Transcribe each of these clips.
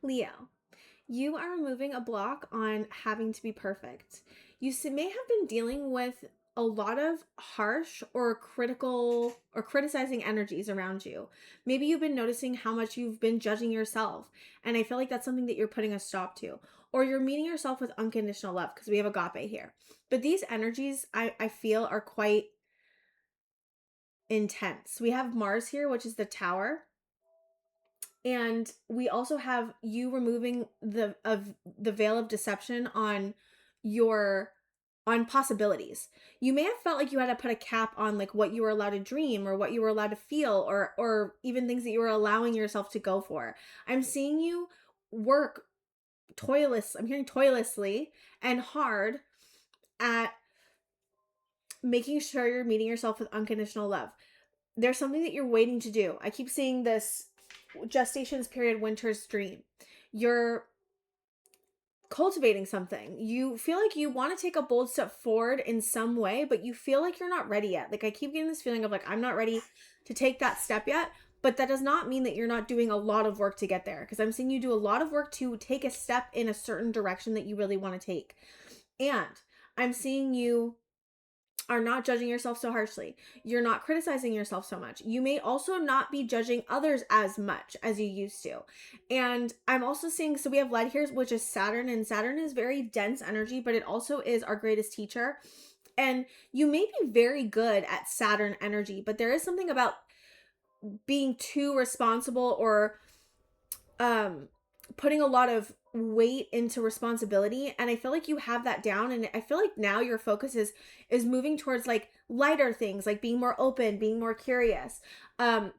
Leo, you are removing a block on having to be perfect. You may have been dealing with a lot of harsh or critical or criticizing energies around you. Maybe you've been noticing how much you've been judging yourself. And I feel like that's something that you're putting a stop to. Or you're meeting yourself with unconditional love because we have agape here. But these energies, I feel, are quite intense. We have Mars here, which is the tower. And we also have you removing the veil of deception on your on possibilities. You may have felt like you had to put a cap on like what you were allowed to dream or what you were allowed to feel or even things that you were allowing yourself to go for. I'm seeing you work I'm hearing toilously and hard at making sure you're meeting yourself with unconditional love. There's something that you're waiting to do. I keep seeing this gestations period, winter's dream. You're cultivating something. You feel like you want to take a bold step forward in some way, but you feel like you're not ready yet. Like I keep getting this feeling of like, I'm not ready to take that step yet. But that does not mean that you're not doing a lot of work to get there. Because I'm seeing you do a lot of work to take a step in a certain direction that you really want to take. And I'm seeing you are not judging yourself so harshly. You're not criticizing yourself so much. You may also not be judging others as much as you used to. And I'm also seeing, so we have light here, which is Saturn, and Saturn is very dense energy, but it also is our greatest teacher. And you may be very good at Saturn energy, but there is something about being too responsible or putting a lot of weight into responsibility, and I feel like you have that down, and I feel like now your focus is moving towards like lighter things, like being more open, being more curious,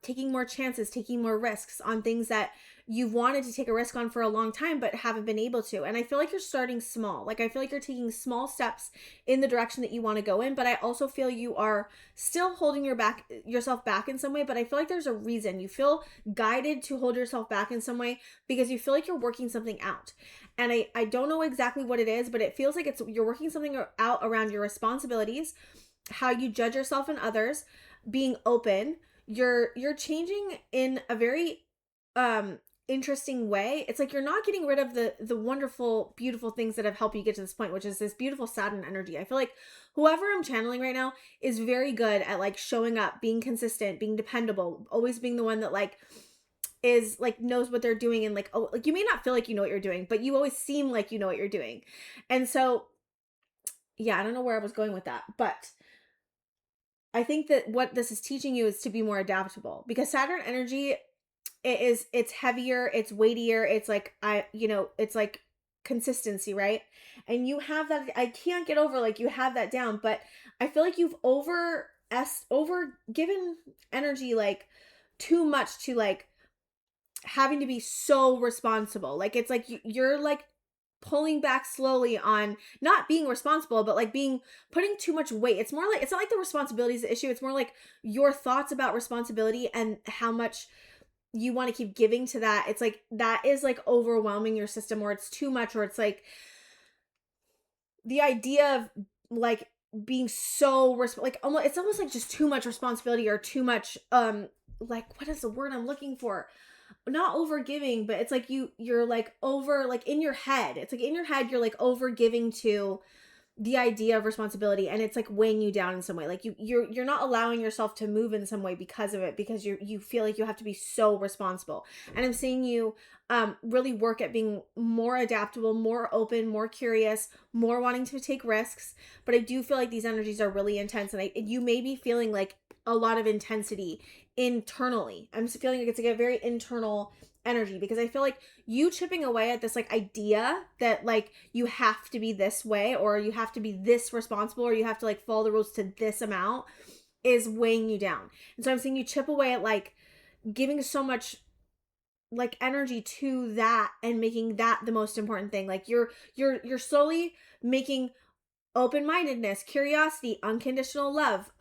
taking more chances, taking more risks on things that you've wanted to take a risk on for a long time but haven't been able to. And I feel like you're starting small. Like I feel like you're taking small steps in the direction that you want to go in, but I also feel you are still holding yourself back in some way, but I feel like there's a reason. You feel guided to hold yourself back in some way because you feel like you're working something out. And I don't know exactly what it is, but it feels like you're working something out around your responsibilities, how you judge yourself and others, being open. You're changing in a very interesting way. It's like you're not getting rid of the wonderful, beautiful things that have helped you get to this point, which is this beautiful Saturn energy. I feel like whoever I'm channeling right now is very good at like showing up, being consistent, being dependable, always being the one that like is like knows what they're doing, and like, oh, like you may not feel like you know what you're doing, but you always seem like you know what you're doing. And so yeah, I don't know where I was going with that, but I think that what this is teaching you is to be more adaptable, because Saturn energy, it's heavier, it's weightier, it's like it's like consistency, right? And you have that. I can't get over like you have that down, but I feel like you've over given energy like too much to like having to be so responsible. Like it's like you're like pulling back slowly on not being responsible, but like putting too much weight. It's more like, it's not like the responsibility is the issue. It's more like your thoughts about responsibility and how much you want to keep giving to that. It's like that is like overwhelming your system, or it's too much, or it's like the idea of like being so like almost, it's almost like just too much responsibility, or too much like, what is the word I'm looking for? Not over giving, but it's like you're like over, like in your head, it's like in your head you're like over giving to the idea of responsibility, and it's like weighing you down in some way. Like you're not allowing yourself to move in some way because of it, because you feel like you have to be so responsible. And I'm seeing you really work at being more adaptable, more open, more curious, more wanting to take risks. But I do feel like these energies are really intense, and you may be feeling like a lot of intensity internally. I'm just feeling like it's like a very internal energy, because I feel like you chipping away at this like idea that like you have to be this way, or you have to be this responsible, or you have to like follow the rules to this amount, is weighing you down. And so I'm seeing you chip away at like giving so much like energy to that and making that the most important thing. Like you're slowly making open-mindedness, curiosity, unconditional love,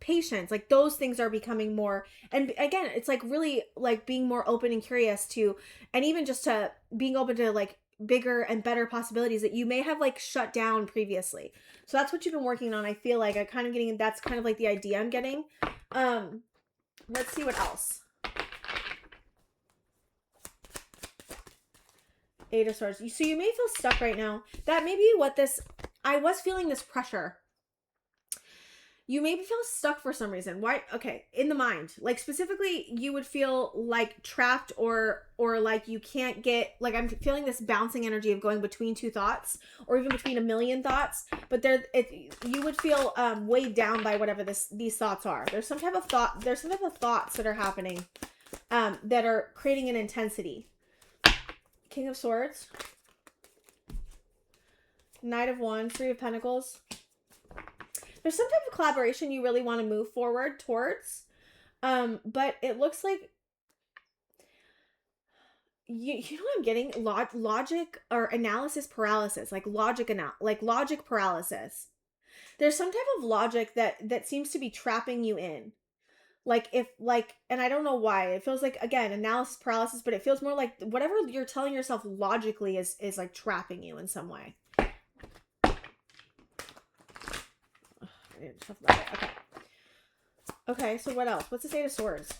patience, like those things are becoming more. And again, it's like really like being more open and curious to, and even just to being open to like bigger and better possibilities that you may have like shut down previously. So that's what you've been working on. I feel like that's kind of like the idea I'm getting. Let's see what else. Eight of Swords. So you may feel stuck right now. That may be what this, I was feeling this pressure. You maybe feel stuck for some reason. Why? Okay, in the mind. Like specifically, you would feel like trapped or like you can't get, like I'm feeling this bouncing energy of going between two thoughts or even between a million thoughts. But you would feel weighed down by whatever these thoughts are. There's some type of thoughts that are happening that are creating an intensity. King of Swords. Knight of Wands, Three of Pentacles. There's some type of collaboration you really want to move forward towards. But it looks like you know what I'm getting? Logic or analysis paralysis, like logic paralysis. There's some type of logic that seems to be trapping you in. And I don't know why. It feels like, again, analysis paralysis, but it feels more like whatever you're telling yourself logically is like trapping you in some way. Okay. Okay, so what else? What's the Eight of Swords?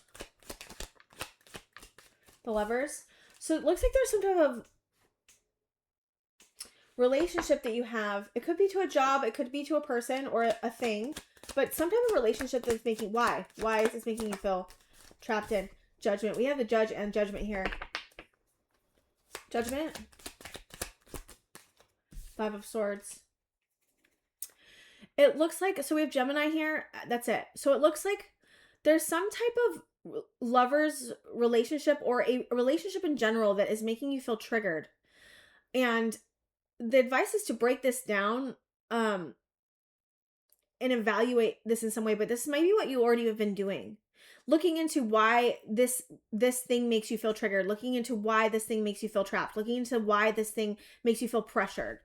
The Lovers. So it looks like there's some type of relationship that you have. It could be to a job, it could be to a person or a thing, but some type of relationship that's making, why is this making you feel trapped in? Judgment. We have the Judge and Judgment here. Judgment. Five of Swords. It looks like, so we have Gemini here. That's it. So it looks like there's some type of lover's relationship or a relationship in general that is making you feel triggered. And the advice is to break this down and evaluate this in some way. But this might be what you already have been doing. Looking into why this thing makes you feel triggered. Looking into why this thing makes you feel trapped. Looking into why this thing makes you feel pressured.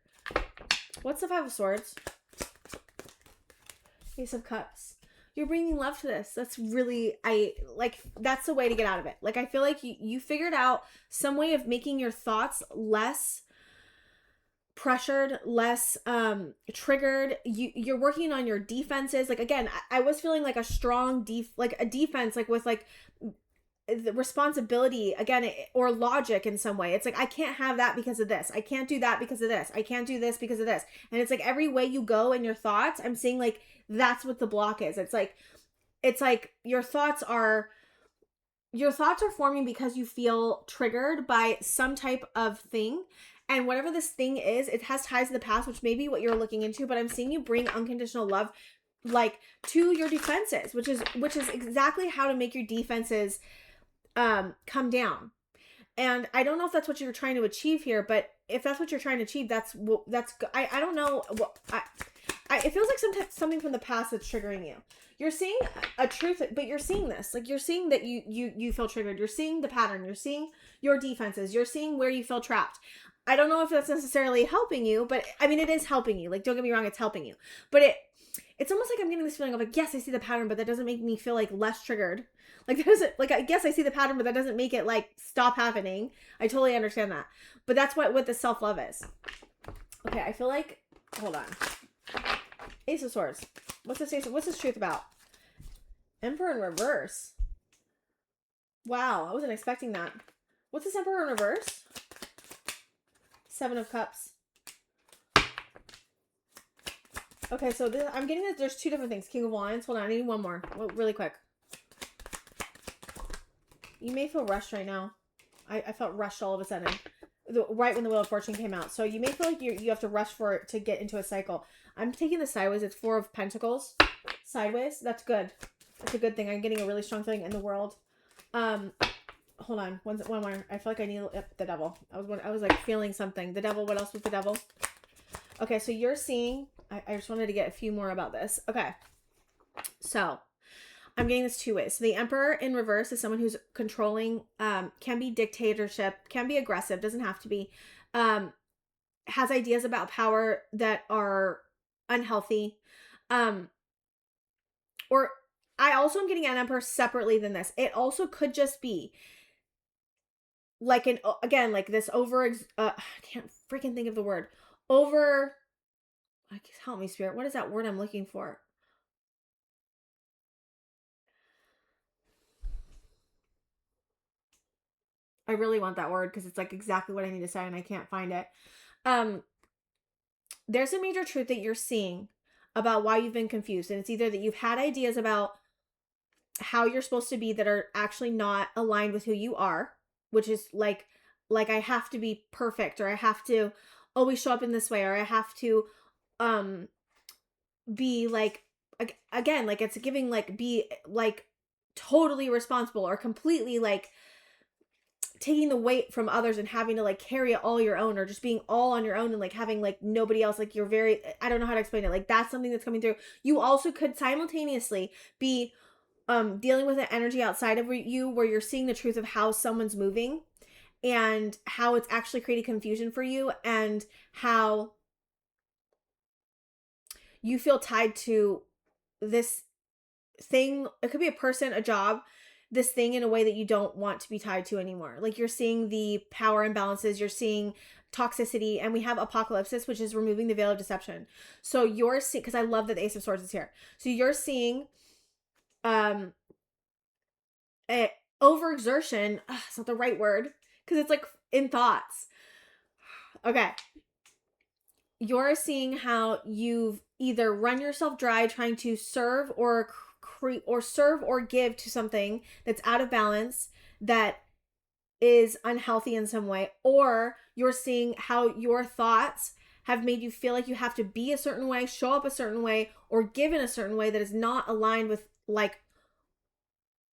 What's the Five of Swords? Ace of Cups. You're bringing love to this. That's really, that's the way to get out of it. Like, I feel like you figured out some way of making your thoughts less pressured, less triggered. You're working on your defenses. Like, again, I was feeling like a strong defense, like with like the responsibility again, or logic in some way. It's like, I can't have that because of this. I can't do that because of this. I can't do this because of this. And it's like every way you go in your thoughts, I'm seeing like that's what the block is. It's like your thoughts are forming because you feel triggered by some type of thing. And whatever this thing is, it has ties to the past, which may be what you're looking into, but I'm seeing you bring unconditional love like to your defenses, which is exactly how to make your defenses come down. And I don't know if that's what you're trying to achieve here, but if that's what you're trying to achieve, I don't know. It feels like something from the past that's triggering you. You're seeing a truth, but you're seeing this. Like, you're seeing that you feel triggered. You're seeing the pattern. You're seeing your defenses. You're seeing where you feel trapped. I don't know if that's necessarily helping you, but I mean, it is helping you. Like, don't get me wrong, it's helping you. But it's almost like I'm getting this feeling of like, yes, I see the pattern, but that doesn't make me feel like less triggered. Like, I guess I see the pattern, but that doesn't make it like stop happening. I totally understand that. But that's what the self-love is. Okay, I feel like, hold on. Ace of Swords. What's this truth about? Emperor in reverse. Wow, I wasn't expecting that. What's this Emperor in reverse? Seven of Cups. Okay, so I'm getting that there's two different things. King of Wands. Hold on, I need one more. Really quick. You may feel rushed right now. I felt rushed all of a sudden. Right when the Wheel of Fortune came out. So you may feel like you have to rush for it to get into a cycle. I'm taking this sideways. It's Four of Pentacles. Sideways. That's good. That's a good thing. I'm getting a really strong feeling in the world. Hold on. One more. I feel like I need the Devil. I was like feeling something. The Devil. What else was the Devil? Okay, so you're seeing... I just wanted to get a few more about this. Okay. So, I'm getting this two ways. So the Emperor in reverse is someone who's controlling, can be dictatorship, can be aggressive, doesn't have to be, has ideas about power that are unhealthy. Or I also am getting an Emperor separately than this. It also could just be like like this I can't freaking think of the word. Help me, Spirit. What is that word I'm looking for? I really want that word because it's like exactly what I need to say and I can't find it. Um, there's a major truth that you're seeing about why you've been confused. And it's either that you've had ideas about how you're supposed to be that are actually not aligned with who you are, which is like I have to be perfect, or I have to always show up in this way, or I have to um be like, again, like it's giving like be like totally responsible or completely like taking the weight from others and having to like carry it all your own, or just being all on your own and like having like nobody else, like you're very, I don't know how to explain it, like that's something that's coming through. You also could simultaneously be dealing with an energy outside of you where you're seeing the truth of how someone's moving and how it's actually creating confusion for you, and how you feel tied to this thing. It could be a person, a job, this thing in a way that you don't want to be tied to anymore. Like you're seeing the power imbalances, you're seeing toxicity, and we have apocalypsis, which is removing the veil of deception. So you're seeing, because I love that the Ace of Swords is here. So you're seeing overexertion. It's not the right word because it's like in thoughts. Okay. You're seeing how you've either run yourself dry trying to serve or serve or give to something that's out of balance, that is unhealthy in some way, or you're seeing how your thoughts have made you feel like you have to be a certain way, show up a certain way, or give in a certain way that is not aligned with like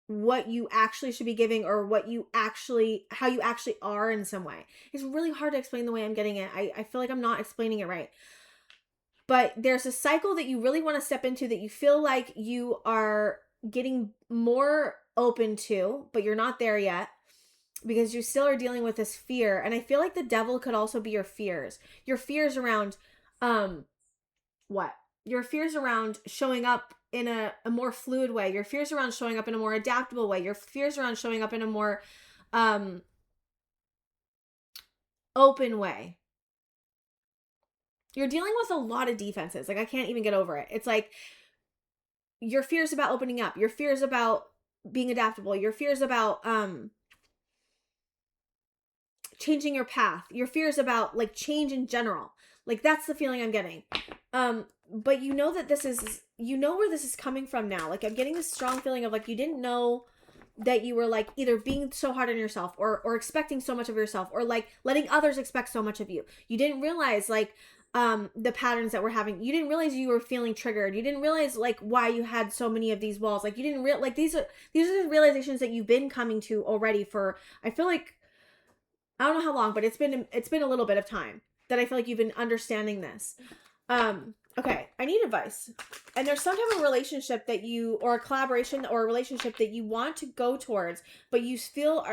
what you actually should be giving, or what you actually, how you actually are in some way. It's really hard to explain the way I'm getting it. I feel like I'm not explaining it right. But there's a cycle that you really want to step into that you feel like you are getting more open to, but you're not there yet because you still are dealing with this fear. And I feel like the devil could also be your fears. Your fears around what? Your fears around showing up in a more fluid way. Your fears around showing up in a more adaptable way. Your fears around showing up in a more open way. You're dealing with a lot of defenses. Like I can't even get over it. It's like your fears about opening up, your fears about being adaptable, your fears about changing your path, your fears about like change in general. Like that's the feeling I'm getting. But you know that this is, you know where this is coming from now. Like I'm getting this strong feeling of like you didn't know that you were like either being so hard on yourself, or expecting so much of yourself, or like letting others expect so much of you. You didn't realize like the patterns that we're having. You didn't realize you were feeling triggered. You didn't realize like why you had so many of these walls. Like you didn't like these are the realizations that you've been coming to already for, I feel like, I don't know how long, but it's been a little bit of time that I feel like you've been understanding this. Okay, I need advice. And there's some type of relationship that you, or a collaboration or a relationship that you want to go towards, but you're still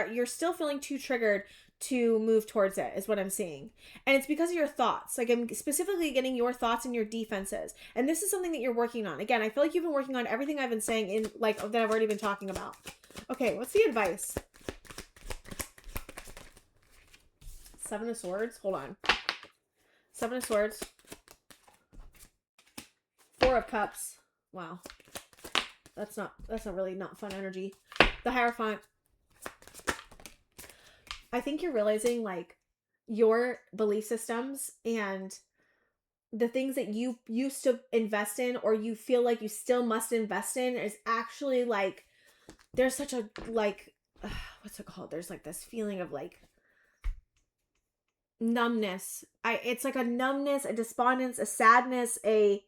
feeling too triggered to move towards it, is what I'm seeing. And it's because of your thoughts. Like I'm specifically getting your thoughts and your defenses. And this is something that you're working on. Again, I feel like you've been working on everything I've been saying in like that I've already been talking about. Okay, what's the advice? Seven of Swords. Hold on. Seven of Swords. Four of Cups. Wow. That's not really not fun energy. The Hierophant. I think you're realizing like your belief systems and the things that you used to invest in, or you feel like you still must invest in, is actually like, there's such a like, what's it called? There's like this feeling of like numbness. It's like a numbness, a despondence, a sadness, a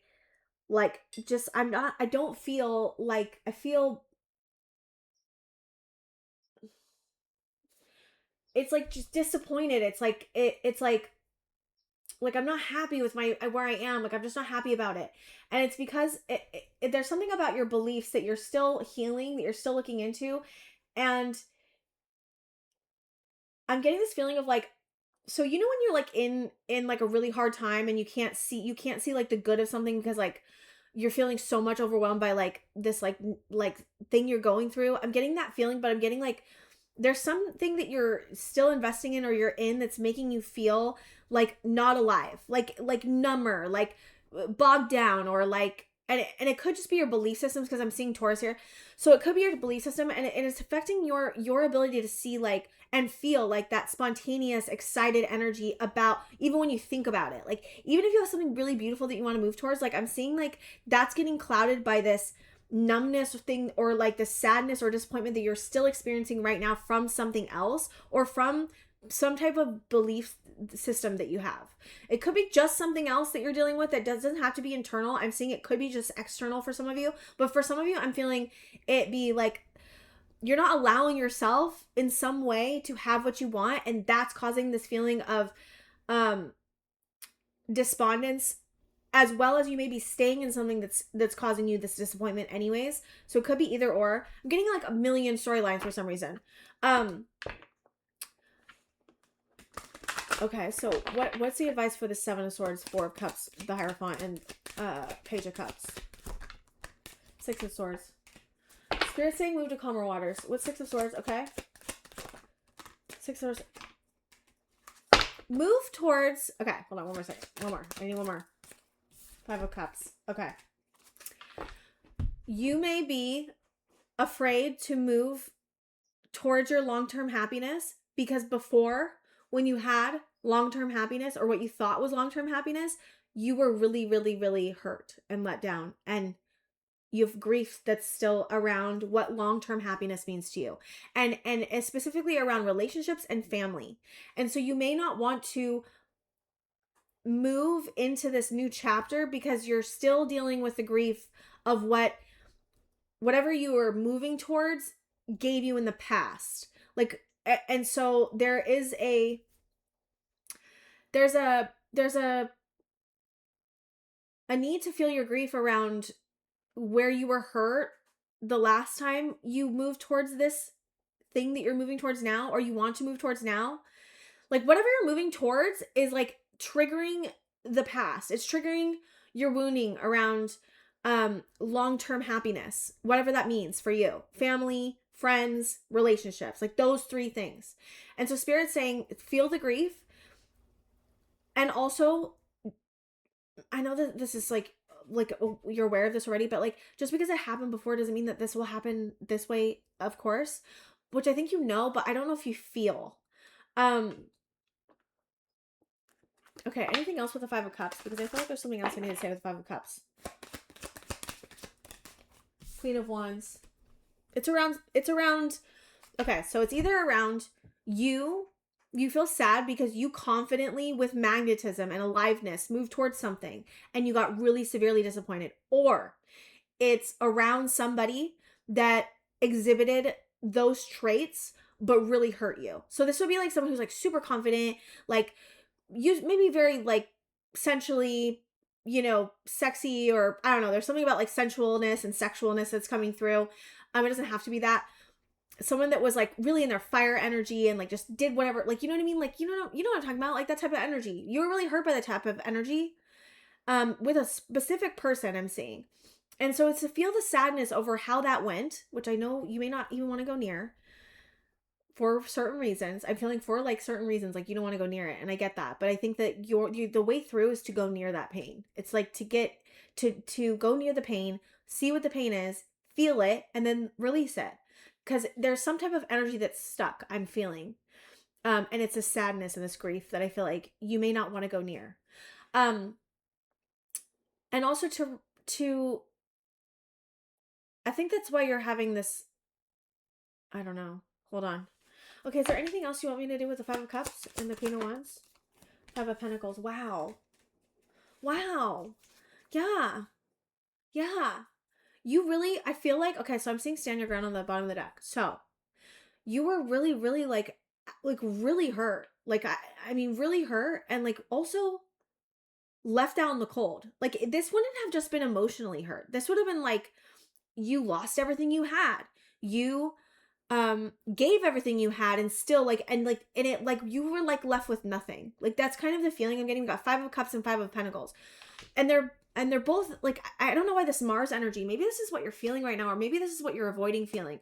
like just I don't feel like, I feel it's like just disappointed. It's like it's like I'm not happy with my where I am. Like I'm just not happy about it. And it's because there's something about your beliefs that you're still healing, that you're still looking into. And I'm getting this feeling of like, so you know when you're like in like a really hard time and you can't see like the good of something because like you're feeling so much overwhelmed by like this like thing you're going through. I'm getting that feeling, but I'm getting like there's something that you're still investing in or you're in that's making you feel like not alive, like number, like bogged down, or like and it could just be your belief systems, because I'm seeing Taurus here. So it could be your belief system, and it's affecting your ability to see like and feel like that spontaneous, excited energy about, even when you think about it. Like even if you have something really beautiful that you want to move towards, like I'm seeing like that's getting clouded by this numbness thing, or like the sadness or disappointment that you're still experiencing right now from something else, or from some type of belief system that you have. It could be just something else that you're dealing with that doesn't have to be internal. I'm seeing it could be just external for some of you, but for some of you, I'm feeling it be like you're not allowing yourself in some way to have what you want, and that's causing this feeling of despondence, as well as you may be staying in something that's causing you this disappointment anyways. So it could be either or. I'm getting like a million storylines for some reason. Okay, so what's the advice for the Seven of Swords, Four of Cups, the Hierophant, and Page of Cups? Six of Swords. Spirit saying move to calmer waters. What's Six of Swords? Okay. Six of Swords. Move towards... Okay, hold on, one more second. One more. I need one more. Five of Cups. Okay. You may be afraid to move towards your long-term happiness, because before, when you had long-term happiness, or what you thought was long-term happiness, you were really, really, really hurt and let down. And you have grief that's still around what long-term happiness means to you. And specifically around relationships and family. And so you may not want to move into this new chapter because you're still dealing with the grief of whatever you were moving towards gave you in the past. Like, and so there's a need to feel your grief around where you were hurt the last time you moved towards this thing that you're moving towards now, or you want to move towards now. Like whatever you're moving towards is like triggering the past. It's triggering your wounding around long-term happiness, whatever that means for you. Family, friends, relationships, like those three things. And so Spirit's saying feel the grief. And also, I know that this is like you're aware of this already, but like just because it happened before doesn't mean that this will happen this way, of course, which I think you know, but I don't know if you feel. Okay, anything else with the Five of Cups? Because I feel like there's something else I need to say with the Five of Cups. Queen of Wands. It's around, okay, so it's either around you feel sad because you confidently, with magnetism and aliveness, moved towards something and you got really severely disappointed, or it's around somebody that exhibited those traits but really hurt you. So this would be like someone who's like super confident, like you maybe very like sensually, you know, sexy, or I don't know, there's something about like sensualness and sexualness that's coming through. It doesn't have to be that. Someone that was like really in their fire energy and like just did whatever, like, you know what I mean? Like, you know what I'm talking about? Like that type of energy. You were really hurt by that type of energy with a specific person, I'm seeing. And so it's to feel the sadness over how that went, which I know you may not even want to go near for certain reasons. I'm feeling for like certain reasons, like you don't want to go near it. And I get that. But I think that the way through is to go near that pain. It's like to get to go near the pain, see what the pain is, feel it, and then release it. Because there's some type of energy that's stuck, I'm feeling. And it's a sadness and this grief that I feel like you may not want to go near. And also to I think that's why you're having this, I don't know. Hold on. Okay, is there anything else you want me to do with the Five of Cups and the Queen of Wands? Five of Pentacles. Wow. Wow. Yeah. Yeah. You really, I feel like, okay, so I'm seeing stand your ground on the bottom of the deck. So you were really, really like really hurt. Like, I mean, really hurt, and like also left out in the cold. Like this wouldn't have just been emotionally hurt. This would have been like you lost everything you had. You gave everything you had, and still like, and it like you were like left with nothing. Like that's kind of the feeling I'm getting. We got Five of Cups and Five of Pentacles. And they're both like, I don't know why this Mars energy, maybe this is what you're feeling right now, or maybe this is what you're avoiding feeling.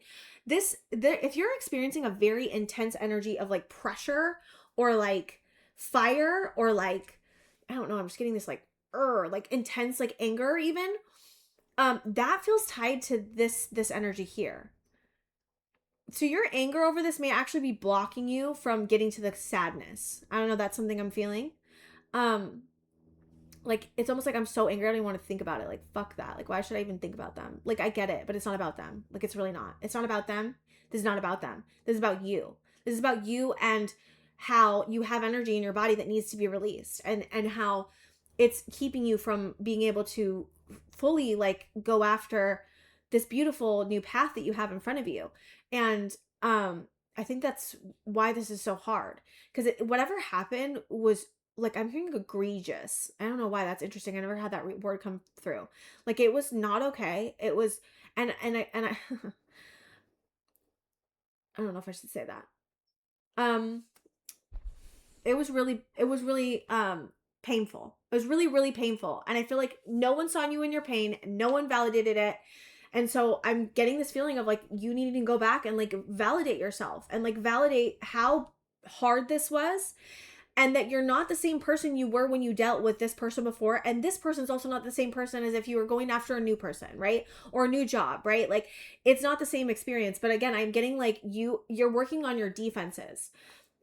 If you're experiencing a very intense energy of like pressure or like fire or like, I don't know, I'm just getting this like intense like anger even, That feels tied to this energy here. So your anger over this may actually be blocking you from getting to the sadness. I don't know, that's something I'm feeling. Um, like, it's almost like I'm so angry I don't even want to think about it. Like, fuck that. Like, why should I even think about them? Like, I get it, but it's not about them. Like, it's really not. It's not about them. This is not about them. This is about you. This is about you and how you have energy in your body that needs to be released, and how it's keeping you from being able to fully like go after this beautiful new path that you have in front of you. And I think that's why this is so hard, because whatever happened was, like, I'm hearing egregious. I don't know why that's interesting. I never had that word come through. Like, it was not okay. It was, and I I don't know if I should say that. Um, it was really painful. It was really, really painful. And I feel like no one saw you in your pain. No one validated it. And so I'm getting this feeling of like, you need to go back and like validate yourself and like validate how hard this was, and that you're not the same person you were when you dealt with this person before. And this person's also not the same person as if you were going after a new person, right? Or a new job, right? Like, it's not the same experience. But again, I'm getting like you're working on your defenses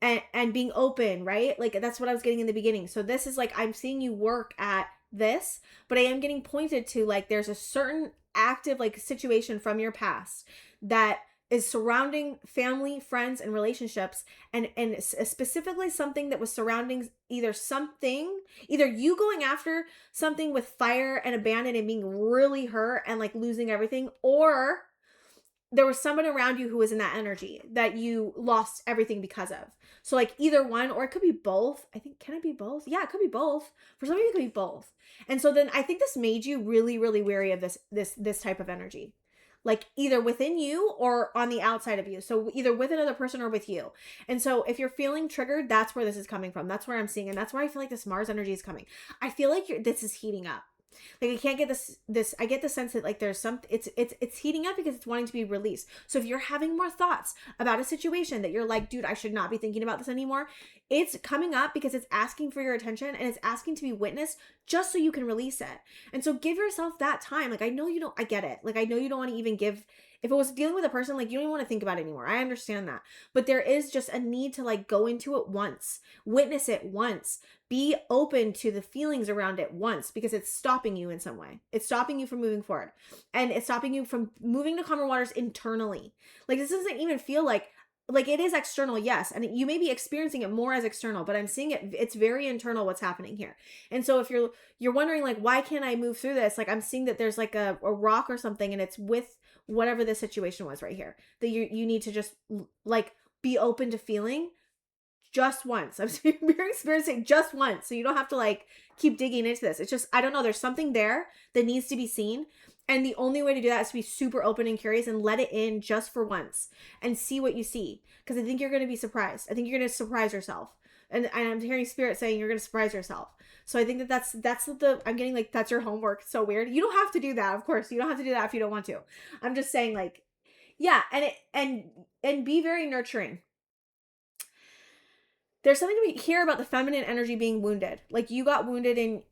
and being open, right? Like, that's what I was getting in the beginning. So this is like, I'm seeing you work at this, but I am getting pointed to like, there's a certain active like situation from your past that is surrounding family, friends, and relationships, and specifically something that was surrounding either you going after something with fire and abandon and being really hurt and like losing everything, or there was someone around you who was in that energy that you lost everything because of. So like either one, or it could be both. I think, can it be both? Yeah, it could be both. For some of you, it could be both. And so then I think this made you really, really wary of this type of energy. Like either within you or on the outside of you. So either with another person or with you. And so if you're feeling triggered, that's where this is coming from. That's where I'm seeing. And that's where I feel like this Mars energy is coming. I feel like this is heating up. Like, I can't get this I get the sense that like there's some, it's heating up because it's wanting to be released. So if you're having more thoughts about a situation that you're like, dude, I should not be thinking about this anymore, it's coming up because it's asking for your attention and it's asking to be witnessed just so you can release it. And so give yourself that time. Like, I know you don't, I get it. Like, I know you don't want to even give, if it was dealing with a person, like, you don't even want to think about it anymore. I understand that. But there is just a need to like go into it once, witness it once, be open to the feelings around it once, because it's stopping you in some way. It's stopping you from moving forward, and it's stopping you from moving to calmer waters internally. Like, this doesn't even feel like it is external, yes, and you may be experiencing it more as external, but I'm seeing it's very internal what's happening here. And so if you're wondering like, why can't I move through this, like, I'm seeing that there's like a rock or something, and it's with whatever the situation was right here, that you need to just like be open to feeling just once. I'm hearing Spirit say just once, so you don't have to like keep digging into this. It's just, I don't know, there's something there that needs to be seen, and the only way to do that is to be super open and curious and let it in just for once and see what you see, because I think you're going to be surprised. I think you're going to surprise yourself, and I'm hearing Spirit saying you're going to surprise yourself. So I think that's the I'm getting like, that's your homework. It's so weird. You don't have to do that, of course. You don't have to do that if you don't want to. I'm just saying, like, yeah, and be very nurturing. There's something to hear about the feminine energy being wounded. Like, you got wounded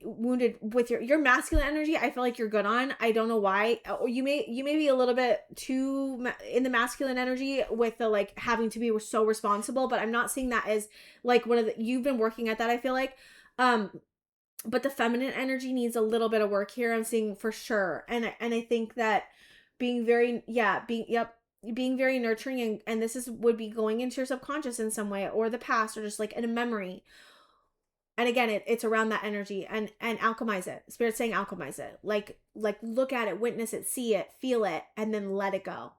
with your masculine energy. I feel like you're good on. I don't know why. Or you may be a little bit too in the masculine energy with the like having to be so responsible, but I'm not seeing that as like you've been working at that, I feel like. But the feminine energy needs a little bit of work here, I'm seeing for sure. And I think that being very nurturing, and this would be going into your subconscious in some way, or the past, or just like in a memory. And again, it's around that energy, and alchemize it. Spirit's saying alchemize it. Like look at it, witness it, see it, feel it, and then let it go.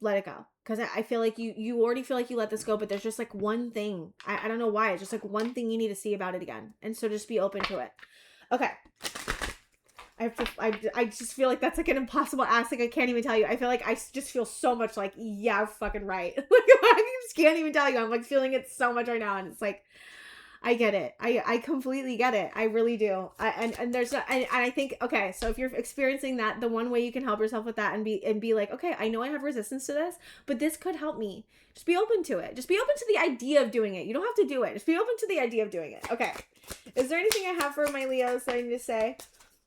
Let it go. Because I feel like you already feel like you let this go, but there's just like one thing. I don't know why. It's just like one thing you need to see about it again. And so just be open to it. Okay. I just feel like that's like an impossible ask. Like, I can't even tell you. I feel like I just feel so much like, yeah, fucking right. Like, I just can't even tell you. I'm like feeling it so much right now. And it's like, I get it. I completely get it. I really do. And there's and I think, okay, so if you're experiencing that, the one way you can help yourself with that and be like, okay, I know I have resistance to this, but this could help me. Just be open to it. Just be open to the idea of doing it. You don't have to do it. Just be open to the idea of doing it. Okay. Is there anything I have for my Leos that I need to say?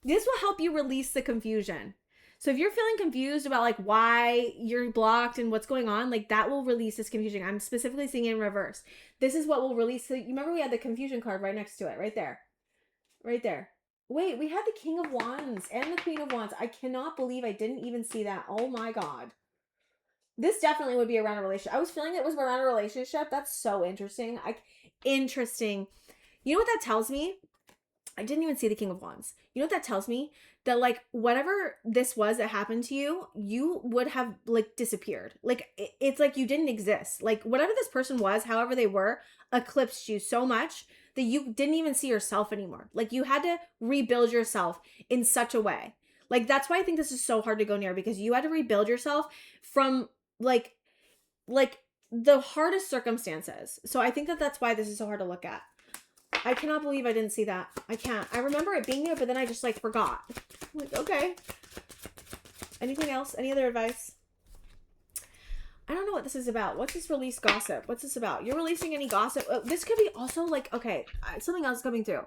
This will help you release the confusion. So if you're feeling confused about like why you're blocked and what's going on, like that will release this confusion. I'm specifically seeing it in reverse. This is what will release. So you remember we had the confusion card right next to it, right there. Right there. Wait, we had the King of Wands and the Queen of Wands. I cannot believe I didn't even see that. Oh my God. This definitely would be around a relationship. I was feeling it was around a relationship. That's so interesting. Interesting. You know what that tells me? I didn't even see the King of Wands. You know what that tells me? That like whatever this was that happened to you, you would have like disappeared. Like it's like you didn't exist. Like whatever this person was, however they were, eclipsed you so much that you didn't even see yourself anymore. Like you had to rebuild yourself in such a way. Like that's why I think this is so hard to go near, because you had to rebuild yourself from like the hardest circumstances. So I think that that's why this is so hard to look at. I cannot believe I didn't see that. I can't. I remember it being there, but then I just like forgot. I'm like, okay. Anything else? Any other advice? I don't know what this is about. What's this release gossip? What's this about? You're releasing any gossip? This could be also like, okay, something else coming through.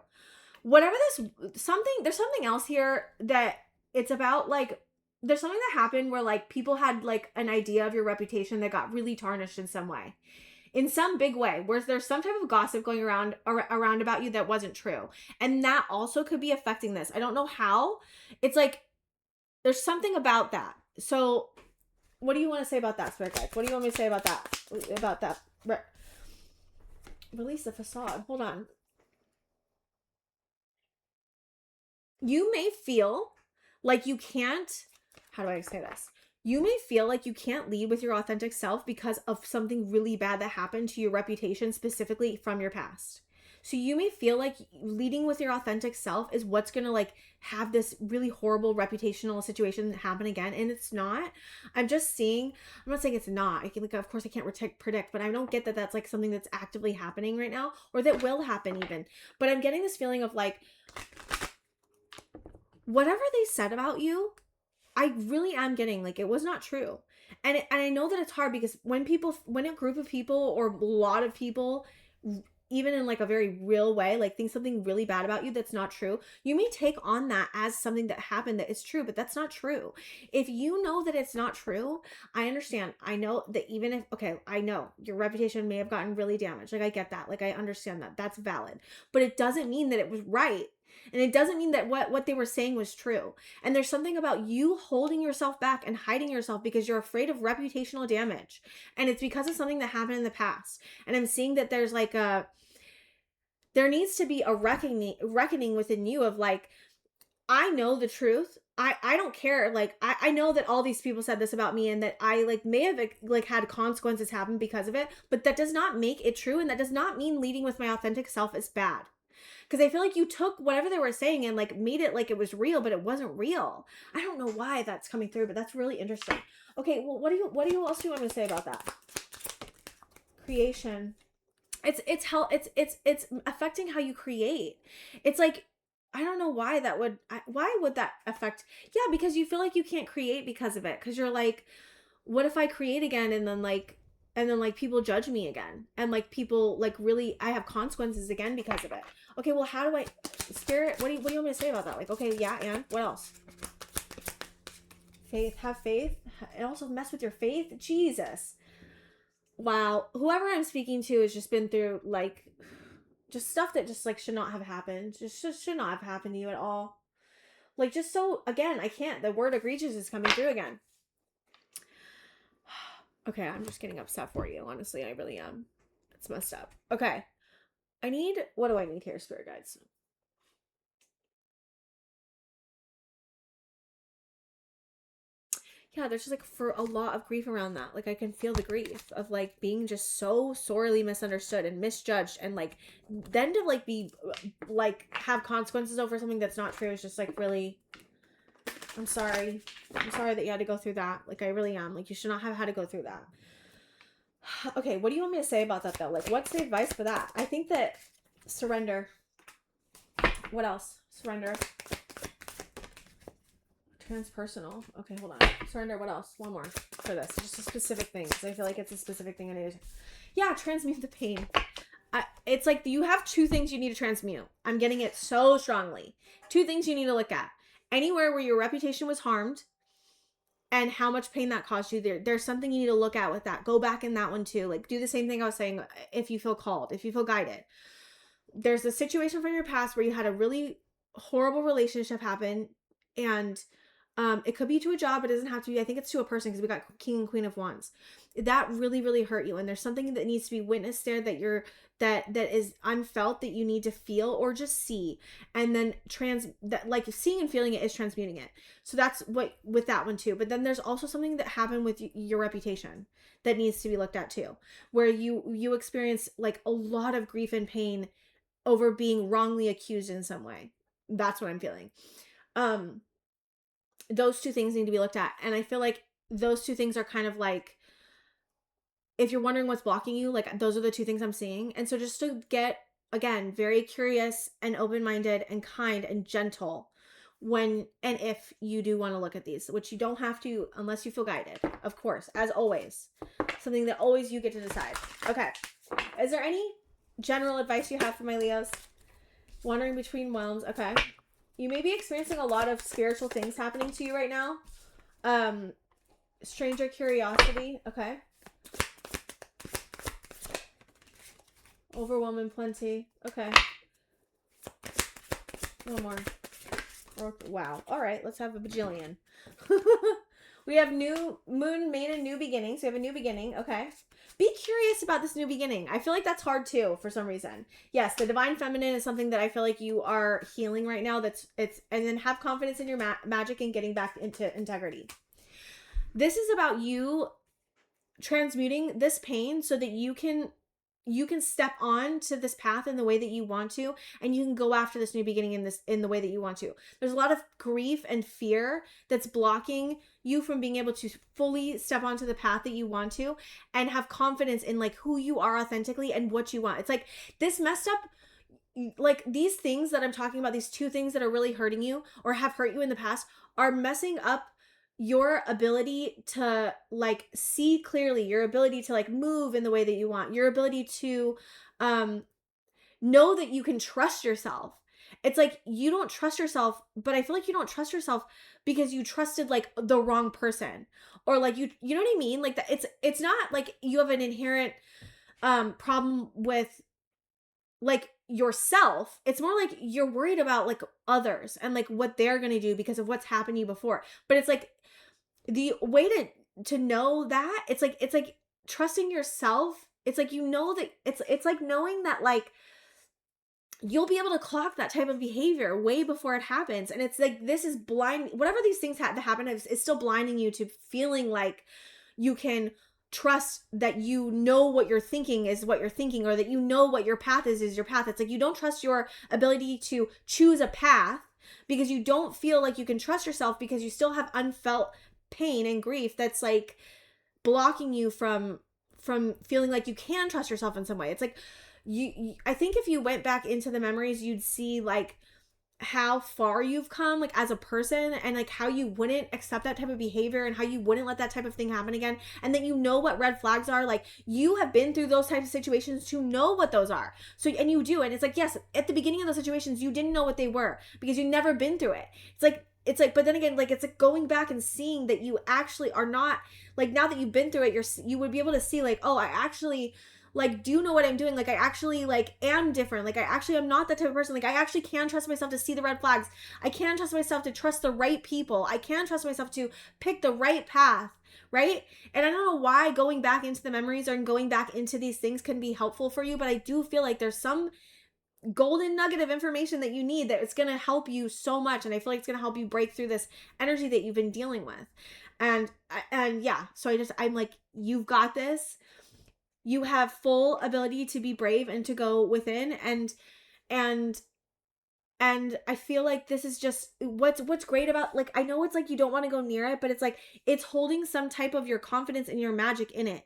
Whatever there's something else here that it's about like, there's something that happened where like people had like an idea of your reputation that got really tarnished in some way. In some big way, where there's some type of gossip going around about you that wasn't true. And that also could be affecting this. I don't know how. It's like, there's something about that. So what do you want to say about that, Spirit Guides? What do you want me to say about that? About that? Release the facade. Hold on. You may feel like you can't, how do I say this? You may feel like you can't lead with your authentic self because of something really bad that happened to your reputation, specifically from your past. So you may feel like leading with your authentic self is what's going to like have this really horrible reputational situation happen again. And it's not. I'm just seeing, I'm not saying it's not. Like, of course I can't predict, but I don't get that that's like something that's actively happening right now, or that will happen even. But I'm getting this feeling of like, whatever they said about you, I really am getting like it was not true. And I know that it's hard because when a group of people or a lot of people, even in like a very real way, like think something really bad about you that's not true, you may take on that as something that happened that is true, but that's not true. If you know that it's not true, I understand. I know that even if, okay, I know your reputation may have gotten really damaged. Like I get that. Like I understand that. That's valid. But it doesn't mean that it was right. And it doesn't mean that what they were saying was true. And there's something about you holding yourself back and hiding yourself because you're afraid of reputational damage. And it's because of something that happened in the past. And I'm seeing that there's like there needs to be a reckoning within you of like, I know the truth. I don't care. Like, I know that all these people said this about me and that I like may have like had consequences happen because of it, but that does not make it true. And that does not mean leading with my authentic self is bad. Because I feel like you took whatever they were saying and like made it like it was real, but it wasn't real. I don't know why that's coming through, but that's really interesting. Okay, well, what else do you want me to say about that? Creation. It's affecting how you create. It's like, I don't know why why would that affect? Yeah, because you feel like you can't create because of it. Because you're like, what if I create again and then like people judge me again, and like people like really I have consequences again because of it. Okay, well, how do I, Spirit, what do you want me to say about that? Like, okay, yeah, and what else? Faith, have faith. And also mess with your faith. Jesus. Wow. Whoever I'm speaking to has just been through like just stuff that just like should not have happened. Just should not have happened to you at all. Like just so, again, I can't. The word egregious is coming through again. Okay, I'm just getting upset for you. Honestly, I really am. It's messed up. Okay. What do I need here, Spirit Guides? Yeah, there's just like for a lot of grief around that. Like I can feel the grief of like being just so sorely misunderstood and misjudged, and like then to like be like have consequences over something that's not true is just like really, I'm sorry that you had to go through that. Like I really am. Like you should not have had to go through that. Okay, what do you want me to say about that though? Like what's the advice for that? I think that surrender. What else? Surrender. Transpersonal. Okay, hold on. Surrender. What else? One more for this. Just a specific thing. Because I feel like it's a specific thing I need to... Yeah, transmute the pain. It's like you have two things you need to transmute. I'm getting it so strongly. Two things you need to look at. anywhere where your reputation was harmed and how much pain that caused you. There's something you need to look at with that. Go back in that one too. Like, do the same thing I was saying. If you feel called, if you feel guided, there's a situation from your past where you had a really horrible relationship happen, and it could be to a job, it doesn't have to be. I think it's to a person, because we got King and Queen of Wands. That really, really hurt you, and there's something that needs to be witnessed there, that is unfelt, that you need to feel or just see, and then like seeing and feeling it is transmuting it. So that's what with that one too. But then there's also something that happened with your reputation that needs to be looked at too, where you experience like a lot of grief and pain over being wrongly accused in some way. That's what I'm feeling. Those two things need to be looked at. And I feel like those two things are kind of like, if you're wondering what's blocking you, like those are the two things I'm seeing. And so just to get, again, very curious and open-minded and kind and gentle when and if you do want to look at these, which you don't have to unless you feel guided, of course, as always. Something that always you get to decide. Okay. Is there any general advice you have for my Leos? Wandering between realms. Okay. You may be experiencing a lot of spiritual things happening to you right now. Stranger curiosity. Okay. Overwhelming plenty. Okay. One more. Wow. All right. Let's have a bajillion. We have new moon made a new beginning. So we have a new beginning. Okay. Be curious about this new beginning. I feel like that's hard too for some reason. Yes, the divine feminine is something that I feel like you are healing right now. And then have confidence in your magic and getting back into integrity. This is about you transmuting this pain so that you can step on to this path in the way that you want to, and you can go after this new beginning in the way that you want to. There's a lot of grief and fear that's blocking you from being able to fully step onto the path that you want to and have confidence in like who you are authentically and what you want. It's like this messed up, like these things that I'm talking about, these two things that are really hurting you or have hurt you in the past are messing up your ability to like see clearly, your ability to like move in the way that you want, your ability to know that you can trust yourself. It's like you don't trust yourself, but I feel like you don't trust yourself because you trusted like the wrong person, or like you know what I mean? Like that it's not like you have an inherent problem with like yourself. It's more like you're worried about like others and like what they're going to do because of what's happened to you before. But it's like the way to know that it's like trusting yourself. It's like, you know, that it's like knowing that like you'll be able to clock that type of behavior way before it happens. And it's like, this is blind, whatever these things that happen is still blinding you to feeling like you can trust that you know what you're thinking is what you're thinking, or that you know what your path is your path. It's like you don't trust your ability to choose a path because you don't feel like you can trust yourself, because you still have unfelt pain and grief that's like blocking you from feeling like you can trust yourself in some way. It's like I think if you went back into the memories, you'd see like how far you've come like as a person, and like how you wouldn't accept that type of behavior and how you wouldn't let that type of thing happen again, and that you know what red flags are. Like you have been through those types of situations to know what those are. So, and you do, and it's like, yes, at the beginning of those situations you didn't know what they were because you've never been through it. It's like, but then again, like it's like going back and seeing that you actually are not, like now that you've been through it, you would be able to see like, oh, I actually like do know what I'm doing. Like I actually like am different. Like I actually am not that type of person. Like I actually can trust myself to see the red flags. I can trust myself to trust the right people. I can trust myself to pick the right path, right? And I don't know why going back into the memories or going back into these things can be helpful for you, but I do feel like there's some golden nugget of information that you need that it's going to help you so much. And I feel like it's going to help you break through this energy that you've been dealing with. And yeah, so I'm like, you've got this. You have full ability to be brave and to go within, and I feel like this is just what's great about, like, I know it's like you don't want to go near it, but it's like it's holding some type of your confidence and your magic in it.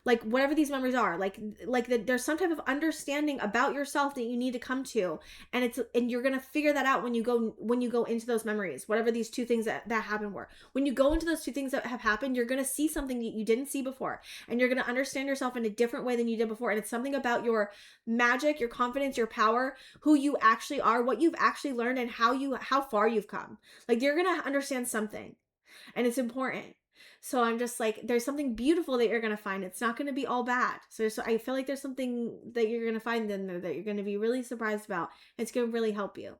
like whatever these memories are, there's some type of understanding about yourself that you need to come to, and you're gonna figure that out when you go into those memories, whatever these two things that happened were. When you go into those two things that have happened, you're gonna see something that you didn't see before, and you're gonna understand yourself in a different way than you did before, and it's something about your magic, your confidence, your power, who you actually are, what you've actually learned, and how far you've come. Like, you're gonna understand something, and it's important. So I'm just like, there's something beautiful that you're gonna find. It's not gonna be all bad. So I feel like there's something that you're gonna find in there that you're gonna be really surprised about. It's gonna really help you.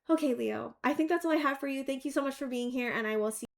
Okay, Leo, I think that's all I have for you. Thank you so much for being here, and I will see